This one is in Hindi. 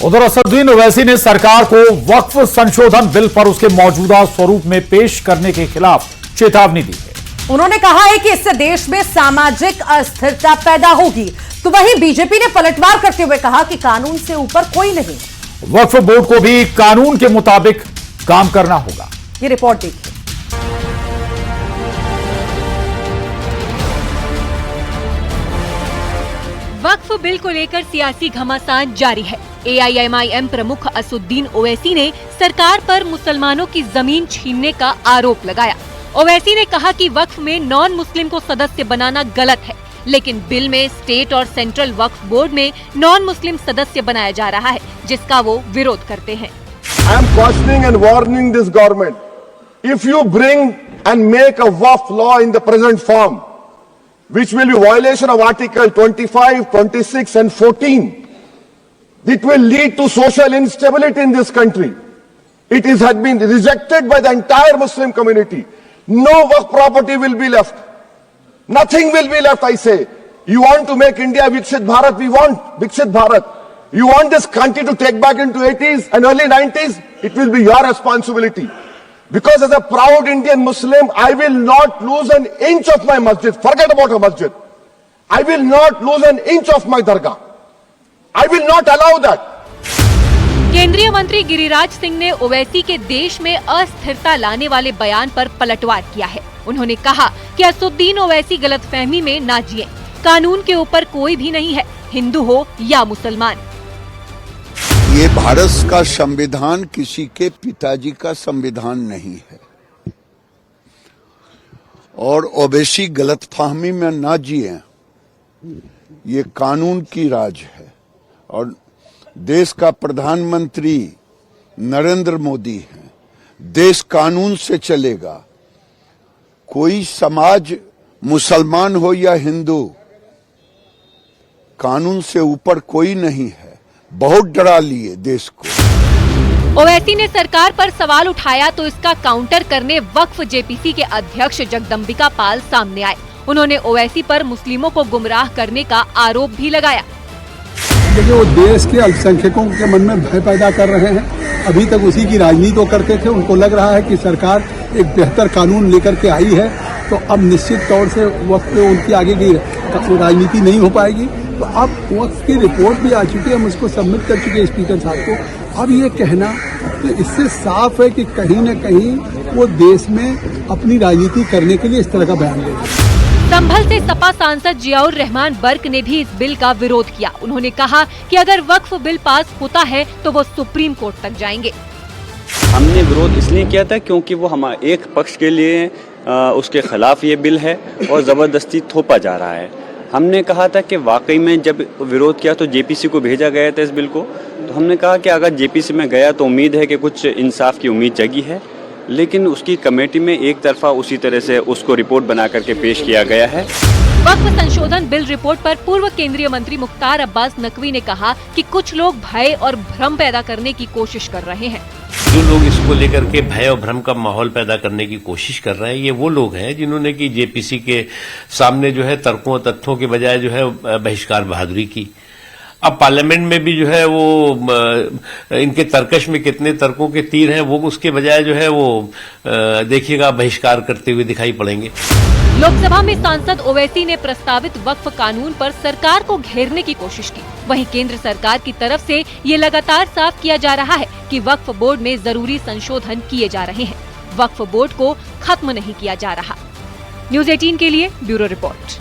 उधर असदुद्दीन ओवैसी ने सरकार को वक्फ संशोधन बिल पर उसके मौजूदा स्वरूप में पेश करने के खिलाफ चेतावनी दी है। उन्होंने कहा है कि इससे देश में सामाजिक अस्थिरता पैदा होगी। तो वहीं बीजेपी ने पलटवार करते हुए कहा कि कानून से ऊपर कोई नहीं। वक्फ बोर्ड को भी कानून के मुताबिक काम करना होगा। ये रिपोर्ट देखिए। वक्फ बिल को लेकर सियासी घमासान जारी है। AIMIM प्रमुख असदुद्दीन ओवैसी ने सरकार पर मुसलमानों की जमीन छीनने का आरोप लगाया। ओवैसी ने कहा कि वक्फ में नॉन मुस्लिम को सदस्य बनाना गलत है, लेकिन बिल में स्टेट और सेंट्रल वक्फ बोर्ड में नॉन मुस्लिम सदस्य बनाया जा रहा है, जिसका वो विरोध करते हैं। I am cautioning and warning this government. If you bring and make a waqf law in the present form, which will be violation of Article 25, 26 and 14, it will lead to social instability in this country. It has been rejected by the entire Muslim community. No waqf property will be left. Nothing will be left, I say. You want to make India Viksit Bharat? We want Viksit Bharat. You want this country to take back into 80s and early 90s? It will be your responsibility. Because as a proud Indian Muslim, I will not lose an inch of my masjid. Forget about a masjid. I will not lose an inch of my dargah. I will not allow that. केंद्रीय मंत्री गिरिराज सिंह ने ओवैसी के देश में अस्थिरता लाने वाले बयान पर पलटवार किया है। उन्होंने कहा कि असदुद्दीन ओवैसी गलतफहमी में ना जिए। कानून के ऊपर कोई भी नहीं है, हिंदू हो या मुसलमान। ये भारत का संविधान किसी के पिताजी का संविधान नहीं है और ओवैसी गलतफहमी में ना जिए। ये कानून की राज है और देश का प्रधानमंत्री नरेंद्र मोदी है। देश कानून से चलेगा। कोई समाज मुसलमान हो या हिंदू, कानून से ऊपर कोई नहीं है। बहुत डरा लिए देश को। ओवैसी ने सरकार पर सवाल उठाया तो इसका काउंटर करने वक्फ जेपीसी के अध्यक्ष जगदम्बिका पाल सामने आए। उन्होंने ओवैसी पर मुस्लिमों को गुमराह करने का आरोप भी लगाया। देखिए, वो देश के अल्पसंख्यकों के मन में भय पैदा कर रहे हैं। अभी तक उसी की राजनीति करते थे। उनको लग रहा है कि सरकार एक बेहतर कानून लेकर के आई है, तो अब निश्चित तौर से वक्त पे उनकी आगे की राजनीति नहीं हो पाएगी। तो अब वक्त की रिपोर्ट भी आ चुकी है, हम उसको सबमिट कर चुके हैं स्पीकर साहब को। अब ये कहना तो इससे साफ है कि कहीं न कहीं वो देश में अपनी राजनीति करने के लिए इस तरह का बयान ले रहे हैं। संभल से सपा सांसद जियाउर रहमान बर्क ने भी इस बिल का विरोध किया। उन्होंने कहा कि अगर वक्फ बिल पास होता है तो वो सुप्रीम कोर्ट तक जाएंगे। हमने विरोध इसलिए किया था क्योंकि वो हमारे एक पक्ष के लिए उसके खिलाफ ये बिल है और जबरदस्ती थोपा जा रहा है। हमने कहा था कि वाकई में जब विरोध किया तो जेपीसी को भेजा गया था इस बिल को, तो हमने कहा कि अगर जेपीसी में गया तो उम्मीद है कि कुछ इंसाफ की उम्मीद जगी है, लेकिन उसकी कमेटी में एक तरफा उसी तरह से उसको रिपोर्ट बना करके पेश किया गया है। वक्फ संशोधन बिल रिपोर्ट पर पूर्व केंद्रीय मंत्री मुख्तार अब्बास नकवी ने कहा कि कुछ लोग भय और भ्रम पैदा करने की कोशिश कर रहे हैं। जो लोग इसको लेकर के भय और भ्रम का माहौल पैदा करने की कोशिश कर रहे हैं, ये वो लोग हैं जिन्होंने कि जेपीसी के सामने जो है तर्कों और तथ्यों के बजाय जो है बहिष्कार बहादुरी की। अब पार्लियामेंट में भी जो है वो इनके तर्कश में कितने तर्कों के तीर हैं, वो उसके बजाय जो है वो देखिएगा बहिष्कार करते हुए दिखाई पड़ेंगे। लोकसभा में सांसद ओवैसी ने प्रस्तावित वक्फ कानून पर सरकार को घेरने की कोशिश की। वहीं केंद्र सरकार की तरफ से ये लगातार साफ किया जा रहा है कि वक्फ बोर्ड में जरूरी संशोधन किए जा रहे हैं। वक्फ बोर्ड को खत्म नहीं किया जा रहा। न्यूज़ 18 के लिए ब्यूरो रिपोर्ट।